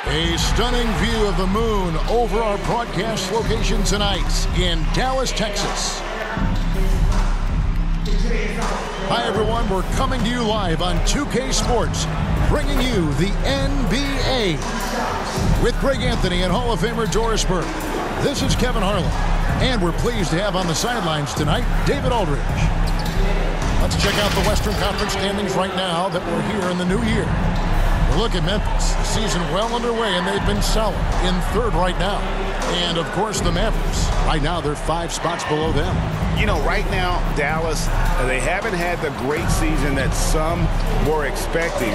A stunning view of the moon over our broadcast location tonight in Dallas, Texas. Hi, everyone. We're coming to you live on 2K Sports, bringing you the NBA with Greg Anthony and Hall of Famer Doris Burke. This is Kevin Harlan, and we're pleased to have on the sidelines tonight David Aldridge. Let's check out the Western Conference standings right now that we're here in the new year. We'll look at Memphis. The season well underway, and they've been solid in third right now. And, of course, the Mavericks. Right now, they're 5 spots below them. You know, right now, Dallas, they haven't had the great season that some were expecting,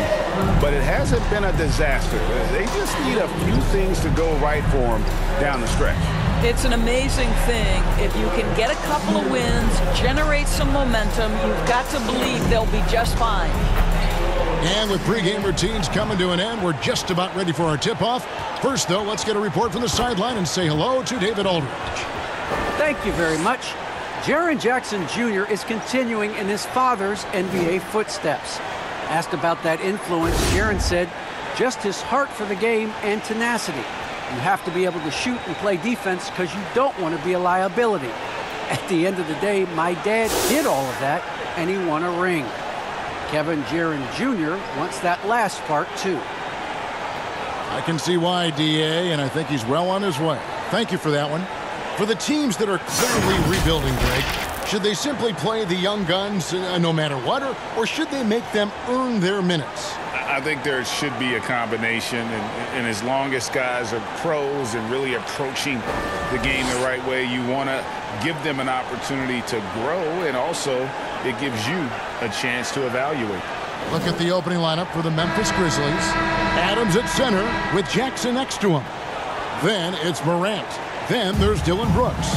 but it hasn't been a disaster. They just need a few things to go right for them down the stretch. It's an amazing thing. If you can get a couple of wins, generate some momentum, you've got to believe they'll be just fine. And with pregame routines coming to an end, we're just about ready for our tip-off. First, though, let's get a report from the sideline and say hello to David Aldridge. Thank you very much. Jaren Jackson Jr. is continuing in his father's NBA footsteps. Asked about that influence, Jaren said, just his heart for the game and tenacity. You have to be able to shoot and play defense because you don't want to be a liability. At the end of the day, my dad did all of that, and he won a ring. Kevin Jaren Jr. wants that last part, too. I can see why, D.A., and I think he's well on his way. Thank you for that one. For the teams that are clearly rebuilding, Greg, should they simply play the young guns no matter what, or should they make them earn their minutes? I think there should be a combination, and as long as guys are pros and really approaching the game the right way, you want to give them an opportunity to grow, and also it gives you a chance to evaluate. Look at the opening lineup for the Memphis Grizzlies. Adams at center with Jackson next to him. Then it's Morant. Then there's Dylan Brooks.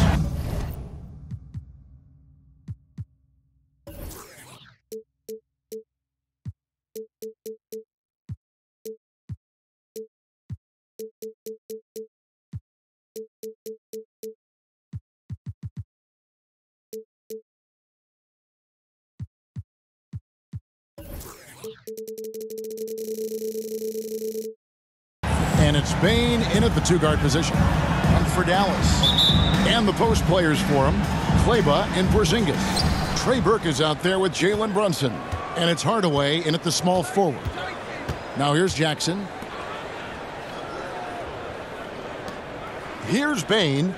And it's Bane in at the two-guard position. And for Dallas. And the post players for him, Kleber and Porzingis. Trey Burke is out there with Jalen Brunson. And it's Hardaway in at the small forward. Now here's Jackson. Here's Bane.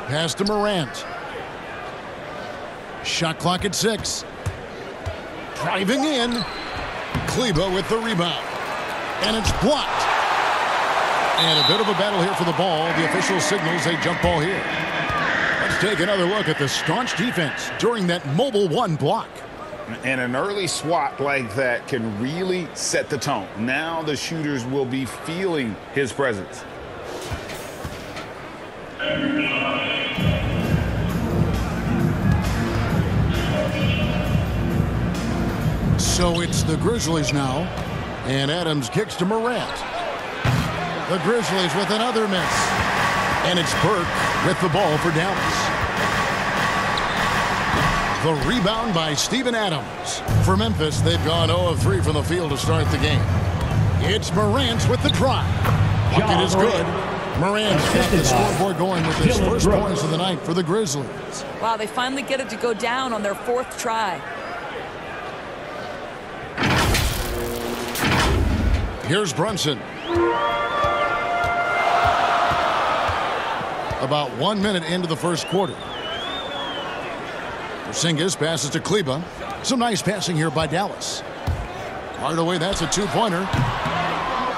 Pass to Morant. Shot clock at 6. Driving in. Kleber with the rebound. And it's blocked. And a bit of a battle here for the ball. The official signals a jump ball here. Let's take another look at the staunch defense during that mobile 1 block. And an early swat like that can really set the tone. Now the shooters will be feeling his presence. So it's the Grizzlies now. And Adams kicks to Morant. The Grizzlies with another miss. And it's Burke with the ball for Dallas. The rebound by Steven Adams. For Memphis, they've gone 0 of 3 from the field to start the game. It's Morant with the try. Bucket is good. Morant's got the scoreboard going with his first points of the night for the Grizzlies. Wow, they finally get it to go down on their 4th try. Here's Brunson. About 1 minute into the first quarter. Porzingis passes to Kleber. Some nice passing here by Dallas. Hardaway, that's a 2-pointer.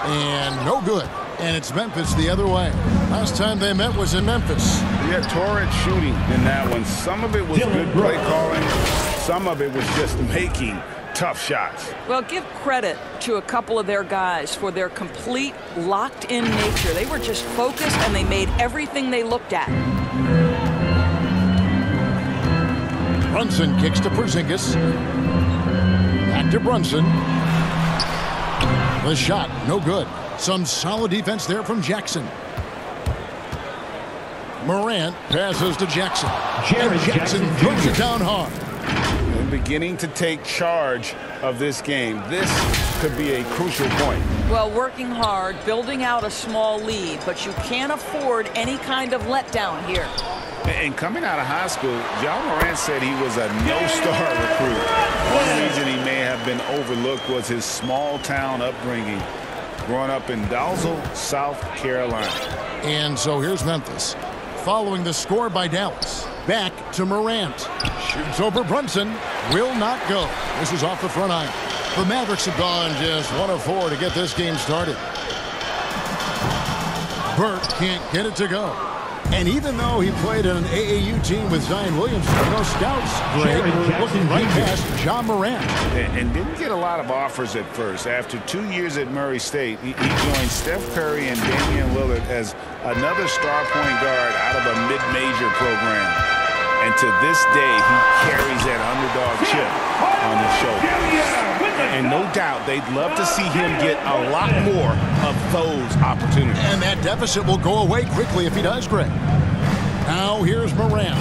And no good. And it's Memphis the other way. Last time they met was in Memphis. Yeah, torrid shooting in that one. Some of it was good play calling. Some of it was just making tough shots. Well, give credit to a couple of their guys for their complete locked-in nature. They were just focused, and they made everything they looked at. Brunson kicks to Porzingis. Back to Brunson. The shot, no good. Some solid defense there from Jackson. Morant passes to Jackson. And Jackson throws it down hard. beginning to take charge of this game. This could be a crucial point. Well, working hard, building out a small lead, but you can't afford any kind of letdown here. And coming out of high school, John Morant said he was a no-star recruit. One reason he may have been overlooked was his small-town upbringing, growing up in Dalzell, South Carolina. And so here's Memphis, following the score by Dallas. Back to Morant. Shoots over Brunson. Will not go. This is off the front iron. The Mavericks have gone just 1 of 4 to get this game started. Burke can't get it to go. And even though he played on an AAU team with Zion Williamson, scouts, Greg, were looking right past John Morant. And didn't get a lot of offers at first. After 2 years at Murray State, he joined Steph Curry and Damian Lillard as another star point guard out of a mid-major program. And to this day, he carries that underdog chip on his shoulder. And no doubt, they'd love to see him get a lot more of those opportunities. And that deficit will go away quickly if he does, Greg. Now here's Morant.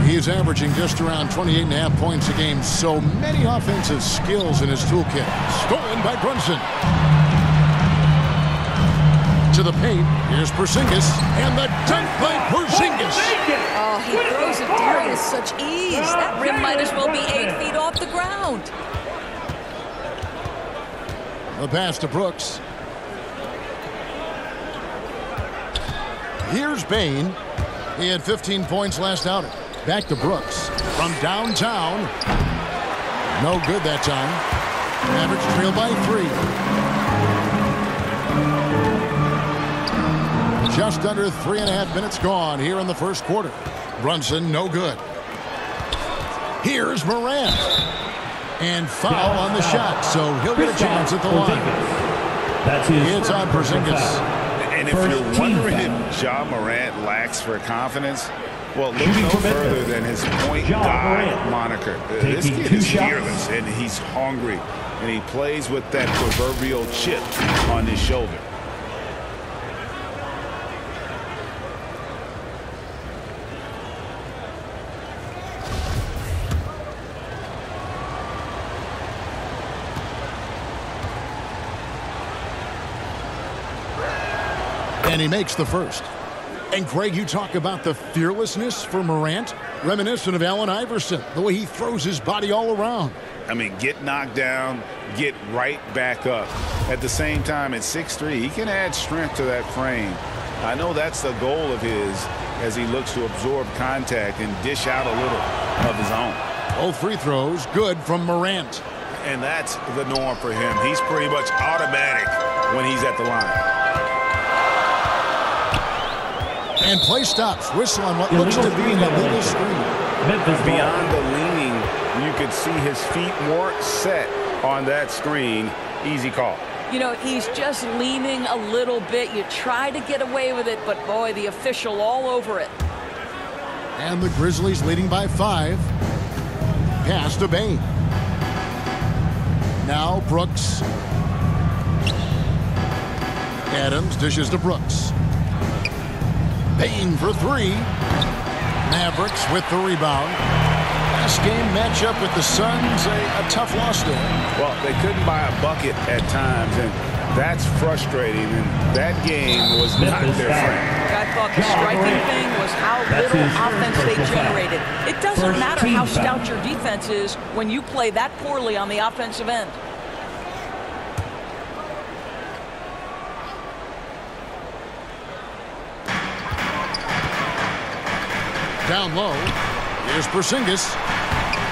He's averaging just around 28.5 points a game. So many offensive skills in his toolkit. Stolen by Brunson. To the paint. Here's Porzingis. And the dunk by Porzingis. Oh, he throws it down with such ease. That rim might as well be 8 feet off the ground. The pass to Brooks. Here's Bain. He had 15 points last outing. Back to Brooks. From downtown. No good that time. Mavericks trail by 3. Just under 3.5 minutes gone here in the first quarter. Brunson, no good. Here's Morant. And foul on the shot, so he'll get a chance at the line. It's on Porzingis. And if you're wondering if John Morant lacks for confidence, well, look no further than his point guard moniker. This kid is fearless, and he's hungry, and he plays with that proverbial chip on his shoulder. And he makes the first. And Craig, you talk about the fearlessness for Morant, reminiscent of Allen Iverson, the way he throws his body all around. I mean, get knocked down, get right back up. At the same time, at 6'3", he can add strength to that frame. I know that's the goal of his as he looks to absorb contact and dish out a little of his own. Both free throws good from Morant. And that's the norm for him. He's pretty much automatic when he's at the line. And play stops. Whistle on what looks to be an illegal screen. Beyond the leaning, you could see his feet more set on that screen. Easy call. You know, he's just leaning a little bit. You try to get away with it, but boy, the official all over it. And the Grizzlies leading by 5. Pass to Bain. Now Brooks. Adams dishes to Brooks. Bain for 3. Mavericks with the rebound. Last game matchup with the Suns, a tough loss there. Well, they couldn't buy a bucket at times, and that's frustrating. And that game was not their friend. I thought the striking thing was how little offense they generated. It doesn't matter how stout your defense is when you play that poorly on the offensive end. Down low. Here's Porzingis.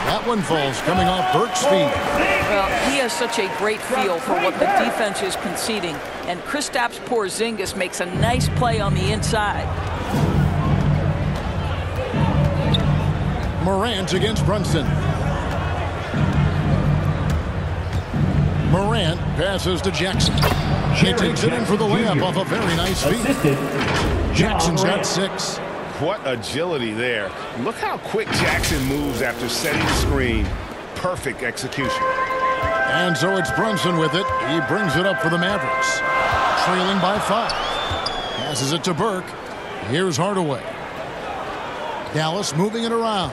That one falls coming off Burke's feet. Well, he has such a great feel for what the defense is conceding. And Kristaps Porzingis makes a nice play on the inside. Morant against Brunson. Morant passes to Jackson. He takes it in for the layup off a very nice feed. Jackson's got 6. What agility there. Look how quick Jackson moves after setting the screen. Perfect execution. And so it's Brunson with it. He brings it up for the Mavericks. Trailing by 5. Passes it to Burke. Here's Hardaway. Dallas moving it around.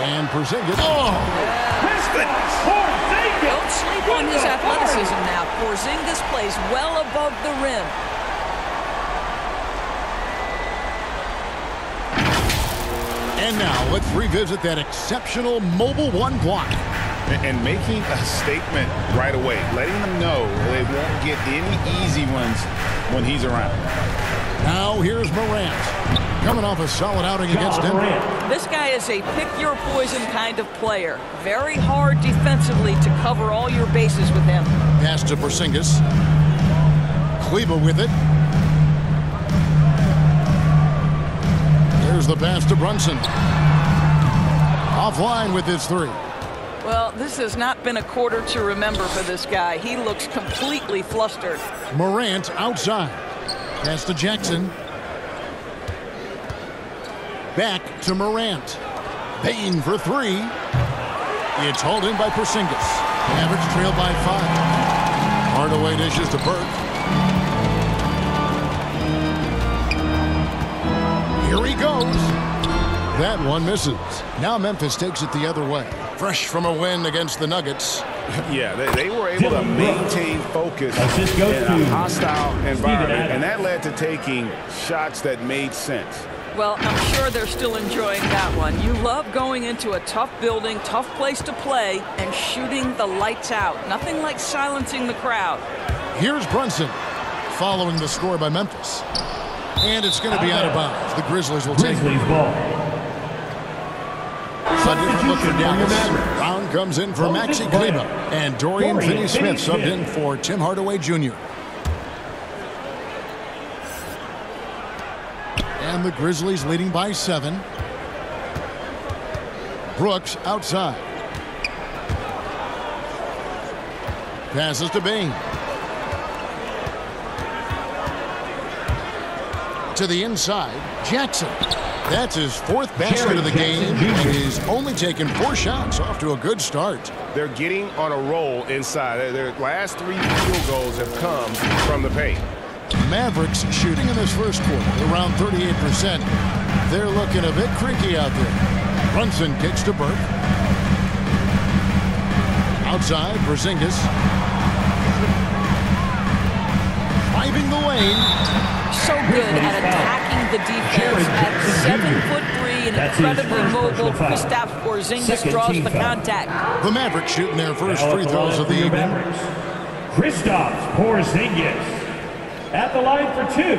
And Porzingis. Oh! Don't sleep on his athleticism now. Porzingis plays well above the rim. And now let's revisit that exceptional mobile one block. And making a statement right away, letting them know they won't get any easy ones when he's around. Now here's Morant, coming off a solid outing against Denver. This guy is a pick-your-poison kind of player. Very hard defensively to cover all your bases with him. Pass to Porzingis. Kleba with it. There's the pass to Brunson. Offline with his three. Well, this has not been a quarter to remember for this guy. He looks completely flustered. Morant outside. Pass to Jackson. Back to Morant. Paying for three. It's hauled in by Porzingis. Mavericks trail by 5. Hardaway dishes to Burke. Here he goes. That one misses. Now Memphis takes it the other way. Fresh from a win against the Nuggets. Yeah, they were able to maintain focus in a hostile environment, and that led to taking shots that made sense. Well, I'm sure they're still enjoying that one. You love going into a tough building, tough place to play, and shooting the lights out. Nothing like silencing the crowd. Here's Brunson, following the score by Memphis. And it's going to be out of bounds. The Grizzlies will take it. A different look for Dallas. Brown comes in for Maxi Kleba. And Dorian Finney-Smith subbed in for Tim Hardaway Jr. And the Grizzlies leading by 7. Brooks outside. Passes to Bain. To the inside, Jackson. That's his 4th basket of the game, and he's only taken 4 shots, off to a good start. They're getting on a roll inside. Their last 3 field goals have come from the paint. Mavericks shooting in this first quarter around 38%. They're looking a bit creaky out there. Brunson kicks to Burke. Outside, Porzingis. Driving the lane. So good at attacking the defense. At 7'3" and incredibly mobile, Kristaps Porzingis draws the contact. The Mavericks shooting their first free throws of the evening. Kristaps Porzingis at the line for 2.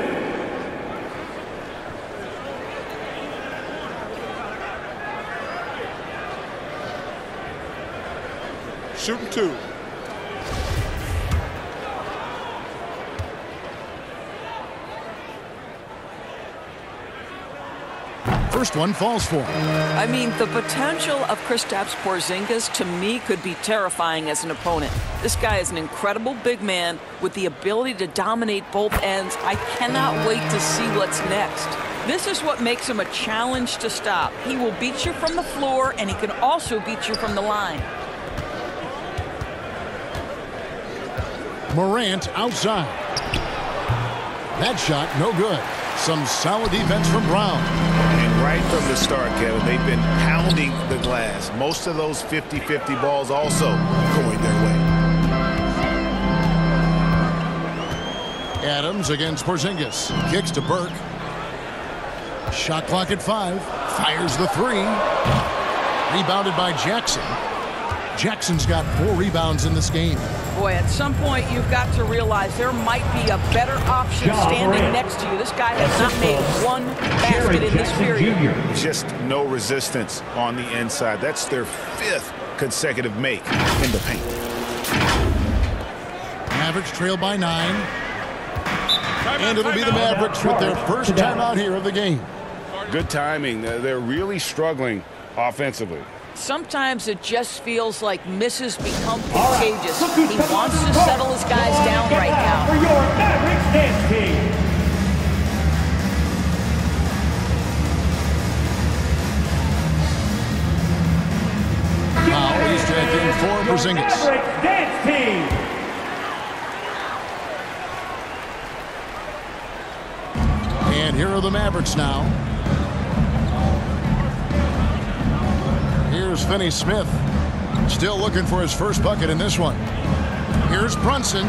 Shooting 2. First one falls for him. I mean, the potential of Kristaps Porzingis, to me, could be terrifying as an opponent. This guy is an incredible big man with the ability to dominate both ends. I cannot wait to see what's next. This is what makes him a challenge to stop. He will beat you from the floor, and he can also beat you from the line. Morant outside. That shot, no good. Some solid defense from Brown. And right from the start, Kevin, they've been pounding the glass. Most of those 50-50 balls also going their way. Adams against Porzingis. Kicks to Burke. Shot clock at 5. Fires the 3. Rebounded by Jackson. Jackson's got 4 rebounds in this game. Boy, at some point, you've got to realize there might be a better option standing next to you. This guy has not made 1 basket in this period. Just no resistance on the inside. That's their 5th consecutive make in the paint. Mavericks trail by 9. And it'll be the Mavericks with their first timeout here of the game. Good timing. They're really struggling offensively. Sometimes it just feels like misses become contagious. He wants to settle his guys down right now. For your Mavericks dance team. Now he's checking for Porzingis. Mavericks dance team. And here are the Mavericks now. Here's Finney Smith. Still looking for his first bucket in this one. Here's Brunson.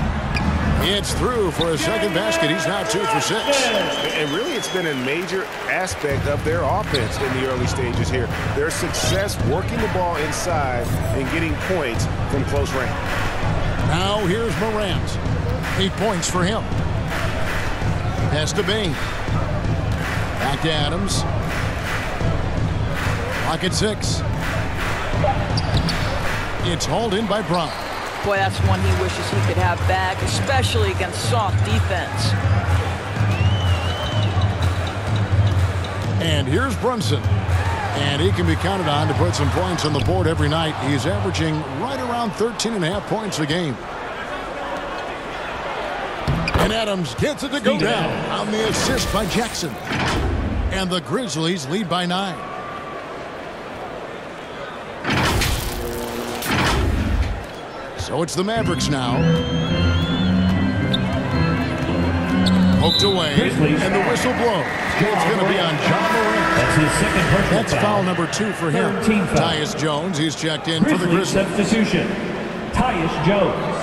It's through for a second basket. He's now 2 for 6. And really, it's been a major aspect of their offense in the early stages here. Their success working the ball inside and getting points from close range. Now here's Morant. 8 points for him. Pass to Bain. Back to Adams. Clock at 6. It's hauled in by Brown. Boy, that's one he wishes he could have back, especially against soft defense. And here's Brunson. And he can be counted on to put some points on the board every night. He's averaging right around 13.5 points a game. And Adams gets it to go down on the assist by Jackson. And the Grizzlies lead by 9. So it's the Mavericks now. Poked away, and the whistle blows. It's going to be on John Morant. That's his second personal That's foul number 2 for him. Tyus Jones, he's checked in for the Grizzlies. Substitution, Tyus Jones.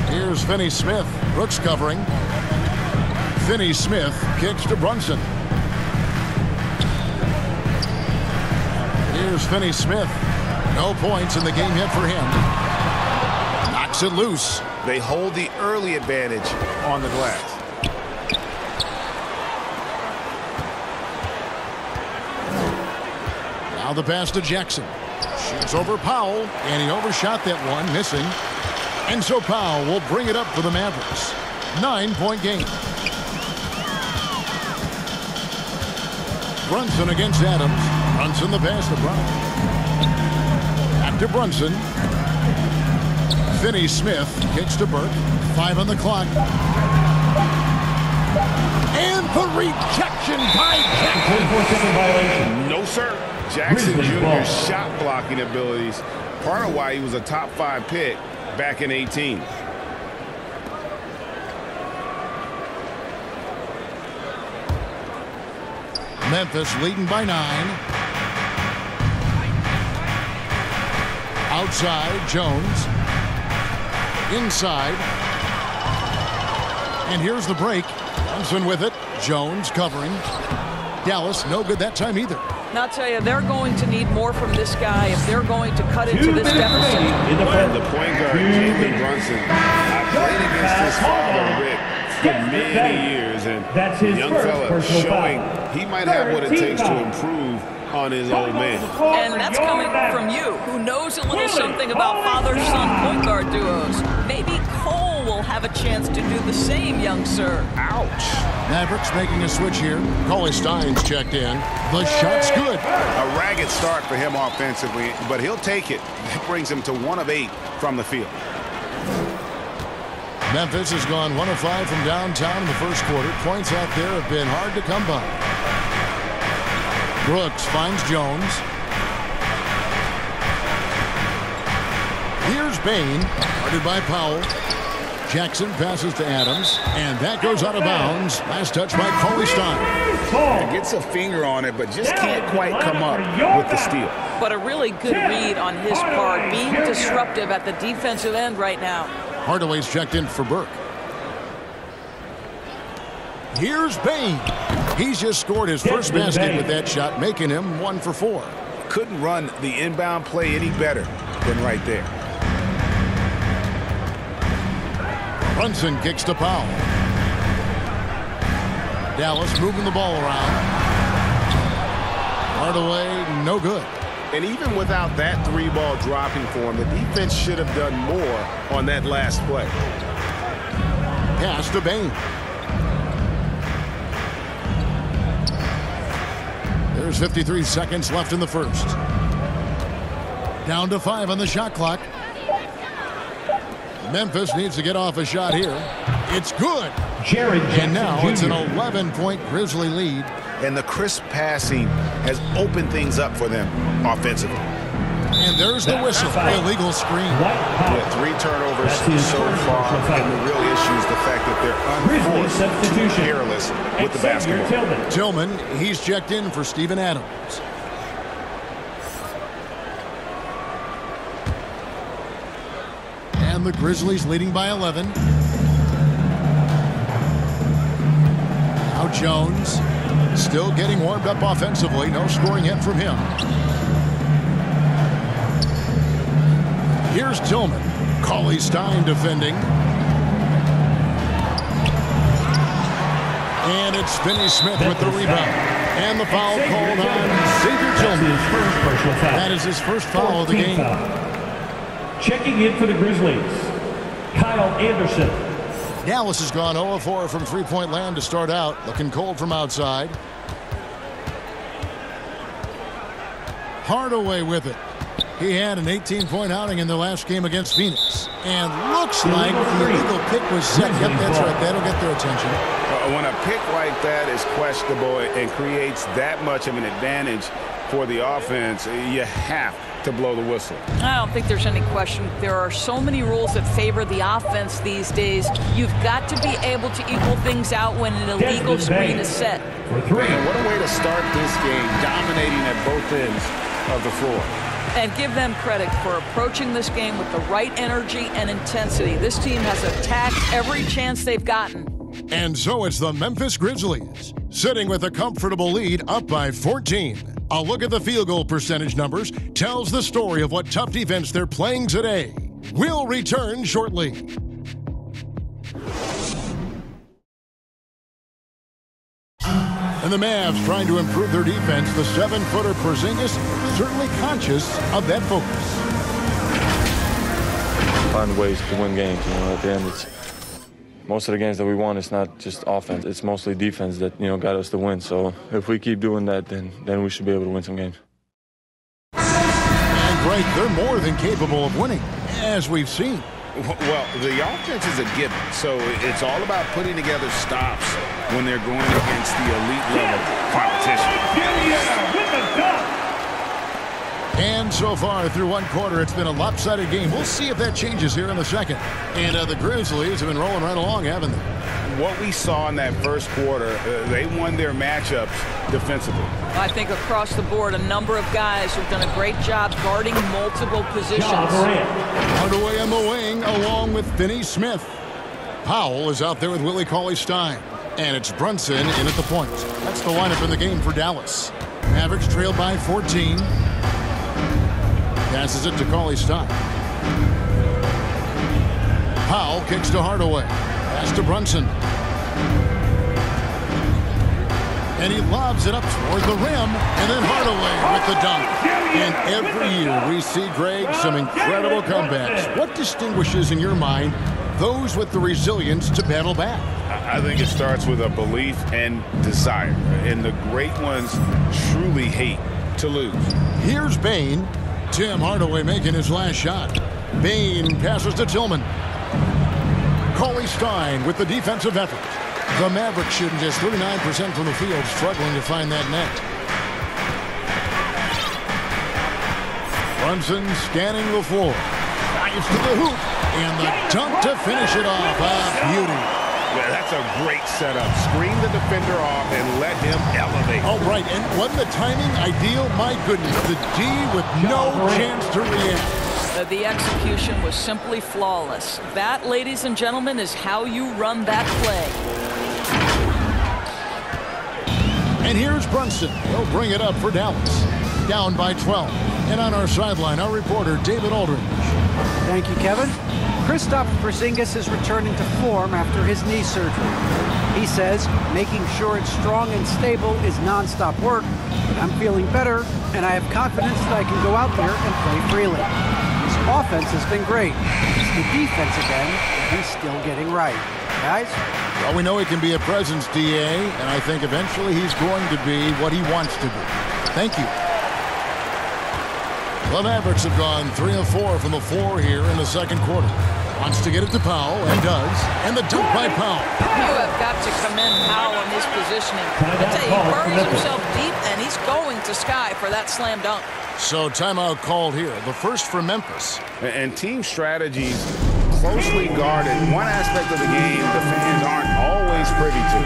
Here's Finney Smith. Brooks covering. Finney Smith kicks to Brunson. Here's Finney Smith. No points in the game yet for him. Knocks it loose. They hold the early advantage on the glass. Now the pass to Jackson. Shoots over Powell, and he overshot that one, missing. And so Powell will bring it up for the Mavericks. 9-point game. Brunson against Adams. Brunson the pass to Brown. Back to Brunson. Finney Smith kicks to Burke. 5 on the clock. And the rejection by Jackson. 24-7 violation. No, sir. Jackson Grizzlies ball. Jr.'s shot blocking abilities, part of why he was a top 5 pick back in 18. Memphis leading by 9. Outside, Jones. Inside. And here's the break. Brunson with it. Jones covering. Dallas, no good that time either. Now, I'll tell you, they're going to need more from this guy if they're going to cut into this deficit. The point guard, Jalen Brunson, I played against his father, Rick, for many years, and the young fella showing he might have what it takes to improve on his old man. And that's coming from you, who knows a little something about father-son point guard duos. Maybe Cole will have a chance to do the same, young sir. Ouch. Mavericks making a switch here. Cauley Stein's checked in. The shot's good. A ragged start for him offensively, but he'll take it. It brings him to 1 of 8 from the field. Memphis has gone 1 of 5 from downtown in the first quarter. Points out there have been hard to come by. Brooks finds Jones. Here's Bain, guarded by Powell. Jackson passes to Adams, and that goes out of bounds. Last touch by Cauley Stein. Gets a finger on it, but just can't quite come up with the steal. But a really good read on his part, being disruptive at the defensive end right now. Hardaway's checked in for Burke. Here's Bain. He's just scored his first basket with that shot, making him 1 for 4. Couldn't run the inbound play any better than right there. Brunson kicks to Powell. Dallas moving the ball around. Hardaway, no good. And even without that 3-ball dropping for him, the defense should have done more on that last play. Pass to Bain. There's 53 seconds left in the first. Down to 5 on the shot clock. Memphis needs to get off a shot here. It's good. And now it's an 11-point Grizzly lead. And the crisp passing has opened things up for them offensively. And there's the whistle. Illegal screen. Yeah, 3 turnovers so far. And the real issue is the fact that they're unforced, too careless with the basketball. Tillman, he's checked in for Steven Adams. And the Grizzlies leading by 11. Now Jones still getting warmed up offensively. No scoring yet from him. Here's Tillman. Cauley Stein defending. And it's Finney Smith with the rebound. And the foul called on Xavier Tillman. That is his first foul of the game. Checking in for the Grizzlies, Kyle Anderson. Dallas has gone 0 of 4 from three-point land to start out. Looking cold from outside. Hardaway with it. He had an 18-point outing in the last game against Phoenix. And looks like the illegal pick was set. Yep, that's right. That'll get their attention. When a pick like that is questionable and creates that much of an advantage for the offense, you have to blow the whistle. I don't think there's any question. There are so many rules that favor the offense these days. You've got to be able to equal things out when an illegal screen is set. And what a way to start this game, dominating at both ends of the floor. And give them credit for approaching this game with the right energy and intensity. This team has attacked every chance they've gotten. And so it's the Memphis Grizzlies, sitting with a comfortable lead up by 14. A look at the field goal percentage numbers tells the story of what tough defense they're playing today. We'll return shortly. And the Mavs trying to improve their defense. The 7-footer Porzingis certainly conscious of that focus. Find ways to win games. At the end, it's most of the games that we won. It's not just offense; it's mostly defense that got us to win. So if we keep doing that, then we should be able to win some games. And great, they're more than capable of winning, as we've seen. Well, the offense is a given, so it's all about putting together stops when they're going against the elite level competition. And so far through one quarter, it's been a lopsided game. We'll see if that changes here in the second. And the Grizzlies have been rolling right along, haven't they? What we saw in that first quarter, they won their matchups defensively. I think across the board, a number of guys have done a great job guarding multiple positions. Hardaway on the wing, along with Finney Smith. Powell is out there with Willie Cauley-Stein. And it's Brunson in at the point. That's the lineup in the game for Dallas. Mavericks trailed by 14. Passes it to Cauley-Stein. Powell kicks to Hardaway. Pass to Brunson. And he lobs it up toward the rim. And then Hardaway with the dunk. And every year we see, Greg, some incredible comebacks. What distinguishes, in your mind, those with the resilience to battle back? I think it starts with a belief and desire. And the great ones truly hate to lose. Here's Bain. Tim Hardaway making his last shot. Bain passes to Tillman. Cauley-Stein with the defensive effort. The Mavericks shooting just 39% from the field, struggling to find that net. Brunson scanning the floor. Dives to the hoop. And the dunk to finish it off. Beauty. Yeah, that's a great setup. Screen the defender off and let him elevate. All right, and wasn't the timing ideal? My goodness, the D with no chance to react. The execution was simply flawless. That, ladies and gentlemen, is how you run that play. And here's Brunson. He'll bring it up for Dallas. Down by 12. And on our sideline, our reporter, David Aldridge. Thank you, Kevin. Kristaps Porzingis is returning to form after his knee surgery. He says making sure it's strong and stable is nonstop work, but I'm feeling better, and I have confidence that I can go out there and play freely. His offense has been great. It's the defense again that he's still getting right. Guys? Well, we know he can be a presence, DA, and I think eventually he's going to be what he wants to be. Thank you. The Mavericks have gone 3 of 4 from the floor here in the second quarter. Wants to get it to Powell, and does. And the dunk by Powell. You have got to commend Powell and his his positioning. I tell you, he buries himself deep, and he's going to sky for that slam dunk. So timeout called here, the first for Memphis. And team strategies closely guarded. One aspect of the game the fans aren't always privy to.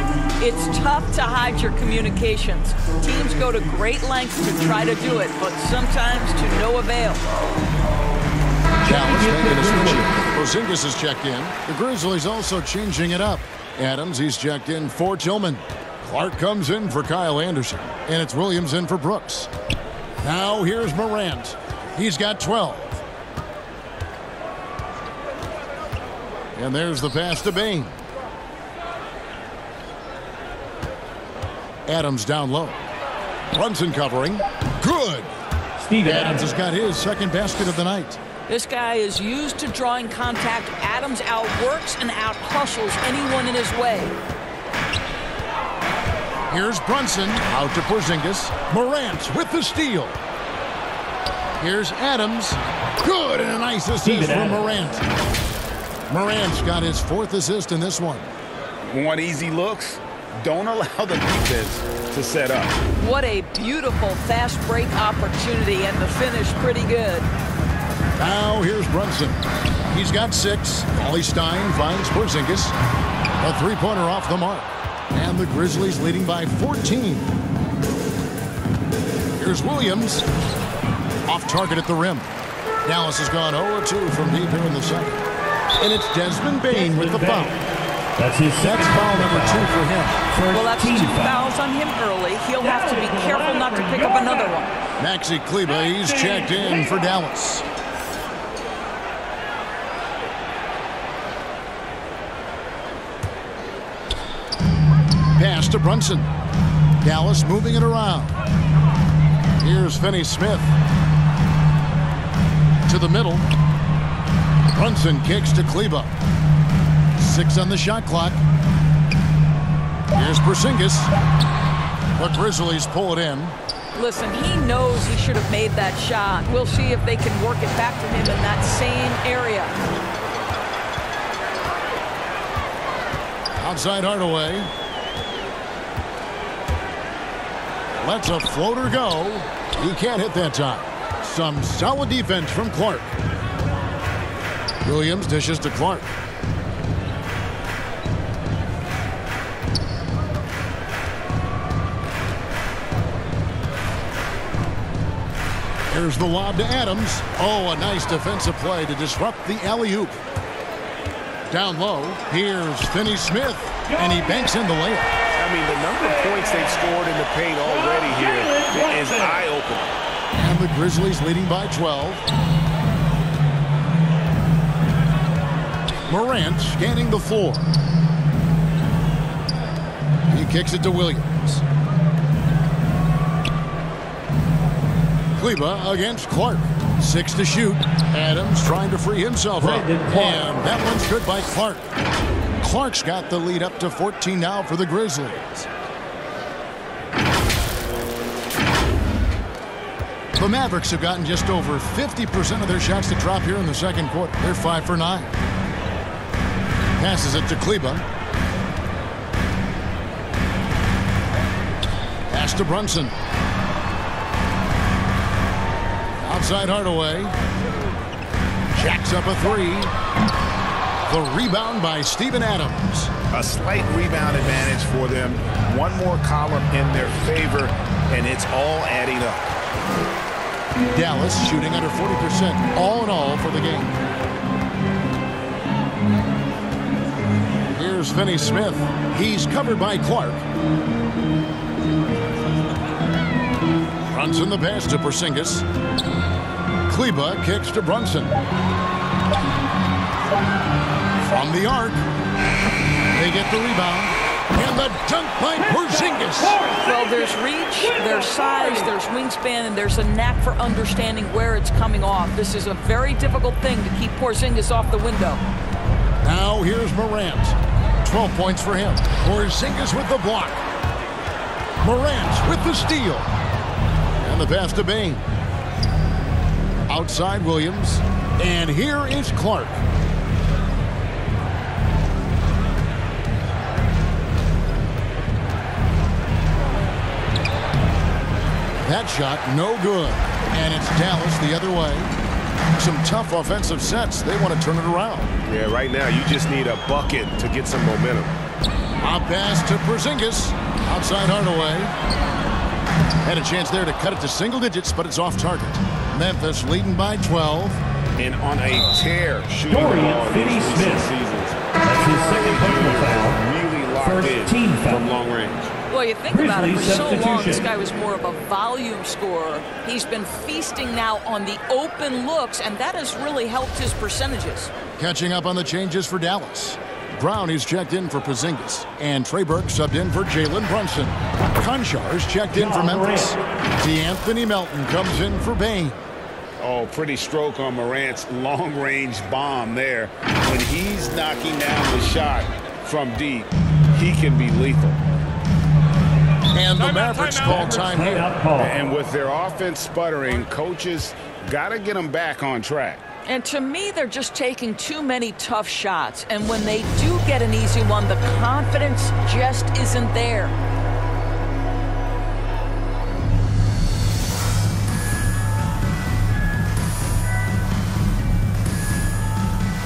It's tough to hide your communications. Teams go to great lengths to try to do it, but sometimes to no avail. Dallas making a switch. Porzingis is checked in. The Grizzlies also changing it up. Adams, he's checked in for Tillman. Clark comes in for Kyle Anderson. And it's Williams in for Brooks. Now here's Morant. He's got 12. And there's the pass to Bain. Adams down low. Brunson covering. Good. Adams has got his second basket of the night. This guy is used to drawing contact. Adams outworks and out-hustles anyone in his way. Here's Brunson out to Porzingis. Morant with the steal. Here's Adams. Good, and a nice assist from Morant. Morant's got his fourth assist in this one. Want easy looks? Don't allow the defense to set up. What a beautiful fast break opportunity, and the finish pretty good. Now here's Brunson. He's got 6. Ollie Stein finds Porzingis. A three-pointer off the mark. And the Grizzlies leading by 14. Here's Williams. Off target at the rim. Dallas has gone 0-2 from deep here in the second. And it's Desmond Bain with the foul. That's foul number 2 for him. Well, that's 2 fouls on him early. He'll have to be careful not to pick up another one. Maxi Kleber, he's checked in for Dallas. Pass to Brunson. Dallas moving it around. Here's Finney-Smith. To the middle. Brunson kicks to Kleber. 6 on the shot clock. Here's Porzingis. The Grizzlies pull it in. Listen, he knows he should have made that shot. We'll see if they can work it back to him in that same area. Outside Hardaway. Lets a floater go. He can't hit that time. Some solid defense from Clark. Williams dishes to Clark. Here's the lob to Adams. Oh, a nice defensive play to disrupt the alley-oop. Down low, here's Finney-Smith, and he banks in the layup. I mean, the number of points they've scored in the paint already here is eye-opening. And the Grizzlies leading by 12. Morant scanning the floor. He kicks it to Williams. Kleber against Clark. 6 to shoot. Adams trying to free himself up. And that one's good by Clark. Clark's got the lead up to 14 now for the Grizzlies. The Mavericks have gotten just over 50% of their shots to drop here in the second quarter. They're 5 for 9. Passes it to Kleber. Pass to Brunson. Outside Hardaway. Jacks up a 3. The rebound by Steven Adams. A slight rebound advantage for them. One more column in their favor, and it's all adding up. Dallas shooting under 40% all in all for the game. Here's Finney-Smith. He's covered by Clark. Brunson the pass to Porzingis. Kleber kicks to Brunson. From the arc. They get the rebound. And the dunk by Porzingis. Well, there's reach, there's size, there's wingspan, and there's a knack for understanding where it's coming off. This is a very difficult thing to keep Porzingis off the window. Now here's Morant. 12 points for him. Porzingis with the block. Morant with the steal. And the pass to Bain. Outside Williams. And here is Clark. That shot, no good. And it's Dallas the other way. Some tough offensive sets. They want to turn it around. Yeah, right now you just need a bucket to get some momentum. A pass to Porzingis. Outside Hardaway. Had a chance there to cut it to single digits, but it's off target. Memphis leading by 12. And on a tear shooting Dorian Finney-Smith. That's his second personal foul. Really locked First in team foul. from long range. Well, you think about it, for Grizzlies so long, this substitution. guy was more of a volume scorer. He's been feasting now on the open looks, and that has really helped his percentages. Catching up on the changes for Dallas. Brown is checked in for Porzingis. And Trey Burke subbed in for Jalen Brunson. Conchar is checked in for Memphis. D'Anthony Melton comes in for Bane. Oh, pretty stroke on Morant's long-range bomb there. When he's knocking down the shot from deep, he can be lethal. And the Mavericks call time here. Timeout call. And with their offense sputtering, coaches got to get them back on track. And to me, they're just taking too many tough shots. And when they do get an easy one, the confidence just isn't there.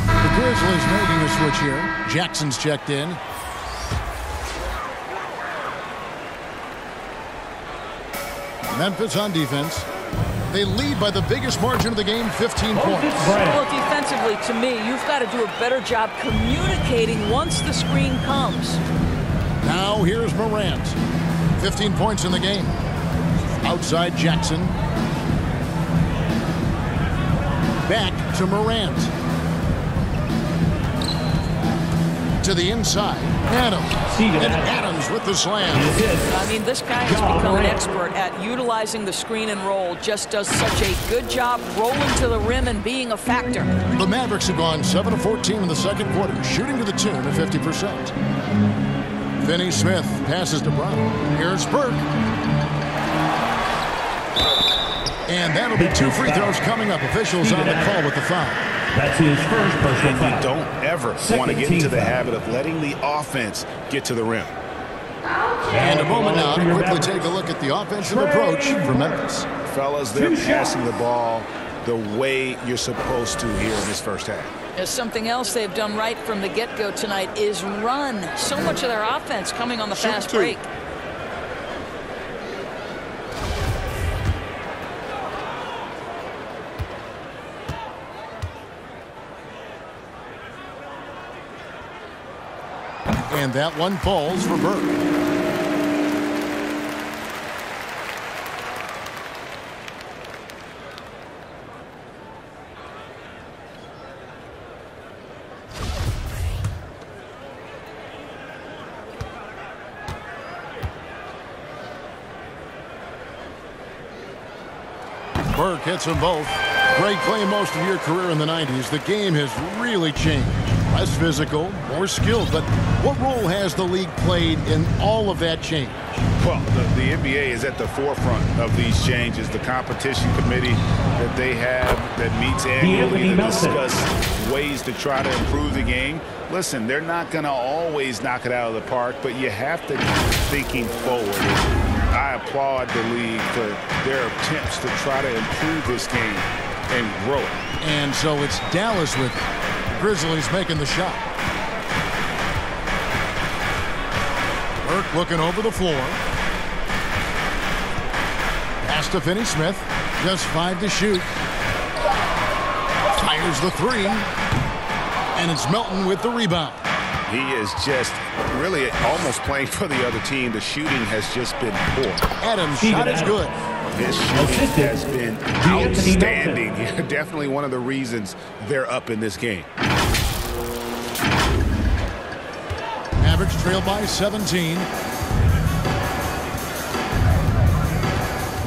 The Grizzlies making a switch here. Jackson's checked in. Memphis on defense. They lead by the biggest margin of the game, 15 points. Well, defensively, to me, you've got to do a better job communicating once the screen comes. Now here's Morant. 15 points in the game. Outside Jackson. Back to Morant. To the inside. Adams. And Adams with the slam. I mean, this guy has become an expert at utilizing the screen and roll. Just does such a good job rolling to the rim and being a factor. The Mavericks have gone 7 of 14 in the second quarter, shooting to the tune of 50%. Finney-Smith passes to Brown. Here's Burke. And that'll be 2 free throws coming up. Officials on the call with the foul. That's his first personal foul. You don't ever want to get into the habit of letting the offense get to the rim. And a moment now to quickly take a look at the offensive approach for Memphis. Fellas, they're passing the ball the way you're supposed to here in this first half. There's something else they've done right from the get-go tonight is run. So much of their offense coming on the fast break. And that one falls for Burke. Burke hits them both. Greg, playing most of your career in the 90s, the game has really changed. Less physical, more skilled, but what role has the league played in all of that change? Well, the NBA is at the forefront of these changes. The competition committee that they have that meets annually to discuss ways to try to improve the game. Listen, they're not going to always knock it out of the park, but you have to keep thinking forward. I applaud the league for their attempts to try to improve this game and grow it. And so it's Dallas with Grizzlies making the shot. Burke looking over the floor. Pass to Finney-Smith. Just 5 to shoot. Fires the 3. And it's Melton with the rebound. He is just really almost playing for the other team. The shooting has just been poor. Adams' shot is good. His shooting has been outstanding. Definitely one of the reasons they're up in this game. Mavericks trail by 17.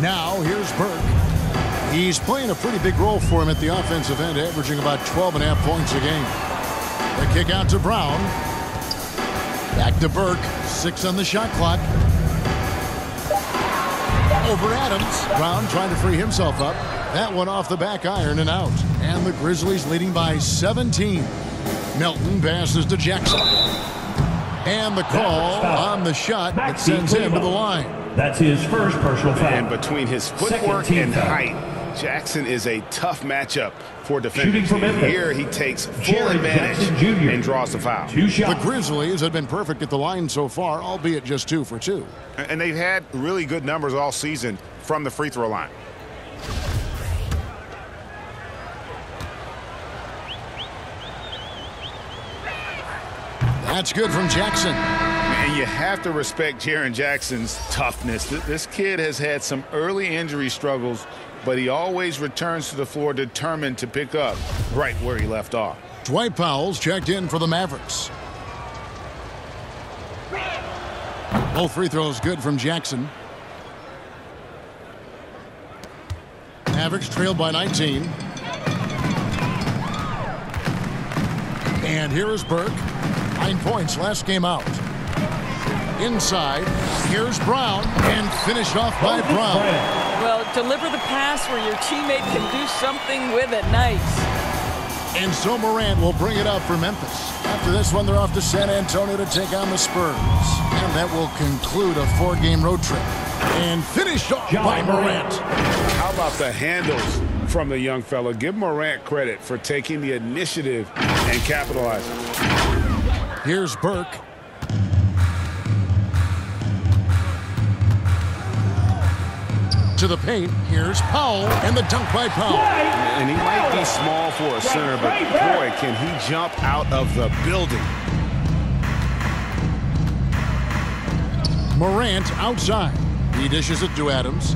Now here's Burke. He's playing a pretty big role for him at the offensive end, averaging about 12.5 points a game. The kick out to Brown. Back to Burke. 6 on the shot clock. Over Adams. Brown trying to free himself up. That one off the back iron and out. And the Grizzlies leading by 17. Melton passes to Jackson. And the call on the shot that sends him to the line. That's his first personal foul. And between his footwork and height, Jackson is a tough matchup for defenders. Here he takes full advantage and draws the foul. The Grizzlies have been perfect at the line so far, albeit just 2 for 2. And they've had really good numbers all season from the free throw line. That's good from Jackson. And you have to respect Jaren Jackson's toughness. This kid has had some early injury struggles, but he always returns to the floor determined to pick up right where he left off. Dwight Powell's checked in for the Mavericks. Both free throws good from Jackson. Mavericks trailed by 19. And here is Burke. 9 points last game out. Inside, here's Brown, and finished off by Brown. Well, deliver the pass where your teammate can do something with it. Nice. And so Morant will bring it up for Memphis. After this one, they're off to San Antonio to take on the Spurs. And that will conclude a 4-game road trip. And finished off by Morant. How about the handles from the young fella? Give Morant credit for taking the initiative and capitalizing. Here's Burke. To the paint, here's Powell, and the dunk by Powell. And he might be small for a center, but boy, can he jump out of the building. Morant outside. He dishes it to Adams.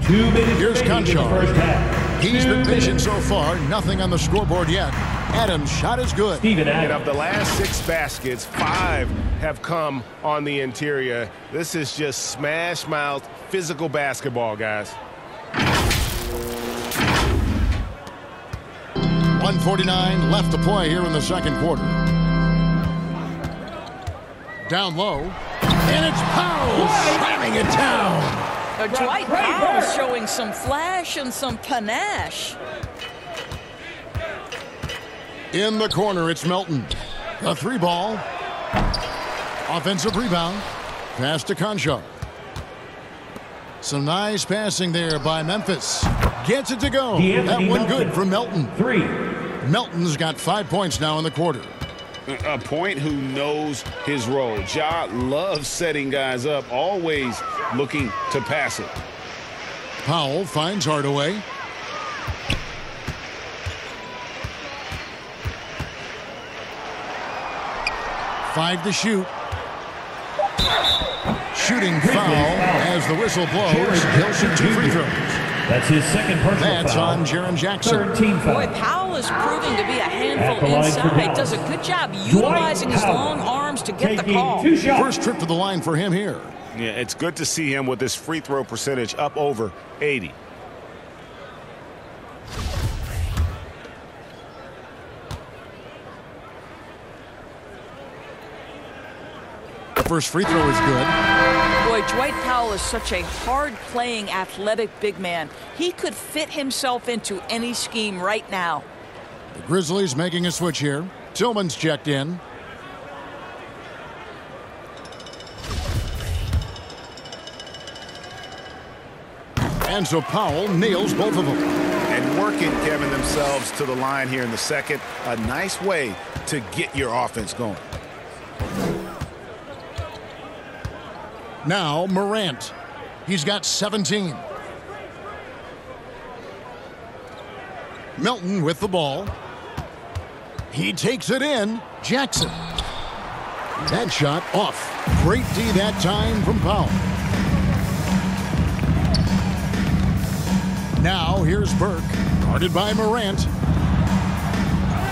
2 minutes Here's remaining in the first Conchar. half. He's 2 been patient minutes. so far. Nothing on the scoreboard yet. Adams' shot is good. Steven And Adams. of the last 6 baskets, 5 have come on the interior. This is just smash mouth physical basketball, guys. 1:49 left to play here in the second quarter. Down low. And it's Powell slamming it down. Dwight Powell showing some flash and some panache. In the corner, it's Melton. A 3-ball. Offensive rebound. Pass to Conchar. Some nice passing there by Memphis. Gets it to go. That one good for Melton. 3. Melton's got 5 points now in the quarter. A point who knows his role. Ja loves setting guys up, always looking to pass it. Powell finds Hardaway. Five to shoot. Shooting foul as the whistle blows. He'll shoot 2 free throws. That's his second personal That's foul. on Jaren Jackson. 13 foul. Boy, Powell is proving to be a At the handful line for inside. Dallas. Does a good job utilizing his long arms to get the Taking call. 2 shots. First trip to the line for him here. Yeah, it's good to see him with his free throw percentage up over 80. The first free throw is good. Boy, Dwight Powell is such a hard-playing, athletic big man. He could fit himself into any scheme right now. The Grizzlies making a switch here. Tillman's checked in. And so Powell nails both of them. And working, Kevin, themselves to the line here in the second. A nice way to get your offense going. Now Morant. He's got 17. Melton with the ball. He takes it in. Jackson. That shot off. Great D that time from Powell. Now here's Burke. Guarded by Morant.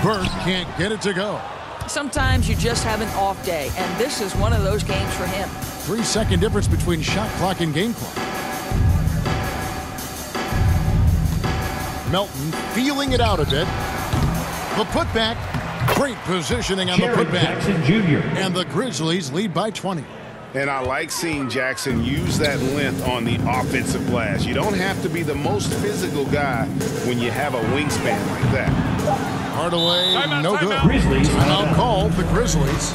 Burke can't get it to go. Sometimes you just have an off day, and this is one of those games for him. 3-second difference between shot clock and game clock. Melton feeling it out a bit. The putback. Great positioning on the Jaren putback. Jackson Jr. And the Grizzlies lead by 20. And I like seeing Jackson use that length on the offensive glass. You don't have to be the most physical guy when you have a wingspan like that. Hardaway, no good. Grizzlies. Timeout called the Grizzlies.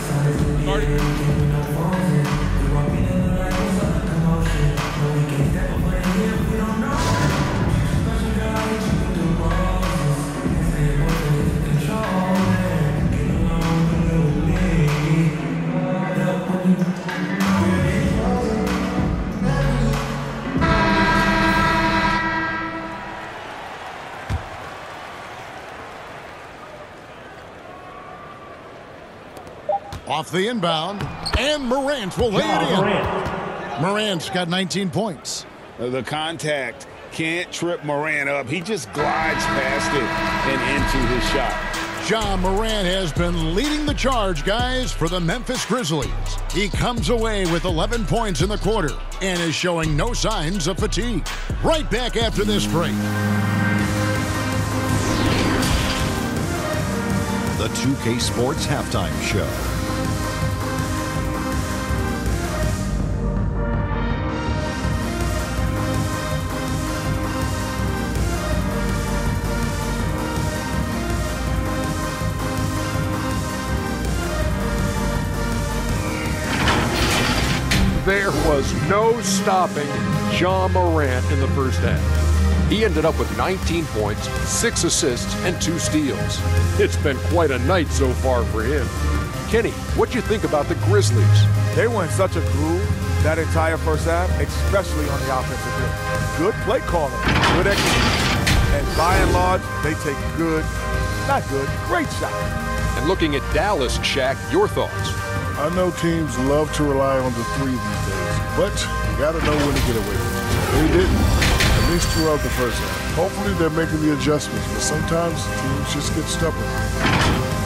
off the inbound, and Morant will lay it in. Morant's got 19 points. The contact can't trip Morant up. He just glides past it and into his shot. Ja Morant has been leading the charge, guys, for the Memphis Grizzlies. He comes away with 11 points in the quarter and is showing no signs of fatigue. Right back after this break. The 2K Sports Halftime Show. There was no stopping Ja Morant in the first half. He ended up with 19 points, 6 assists, and 2 steals. It's been quite a night so far for him. Kenny, what do you think about the Grizzlies? They went such a groove that entire first half, especially on the offensive end. Good play calling, good execution. And by and large, they take great shots. And looking at Dallas, Shaq, your thoughts? I know teams love to rely on the three these days, but you got to know when to get away from it. They didn't, at least throughout the first half. Hopefully they're making the adjustments, but sometimes teams just get stubborn.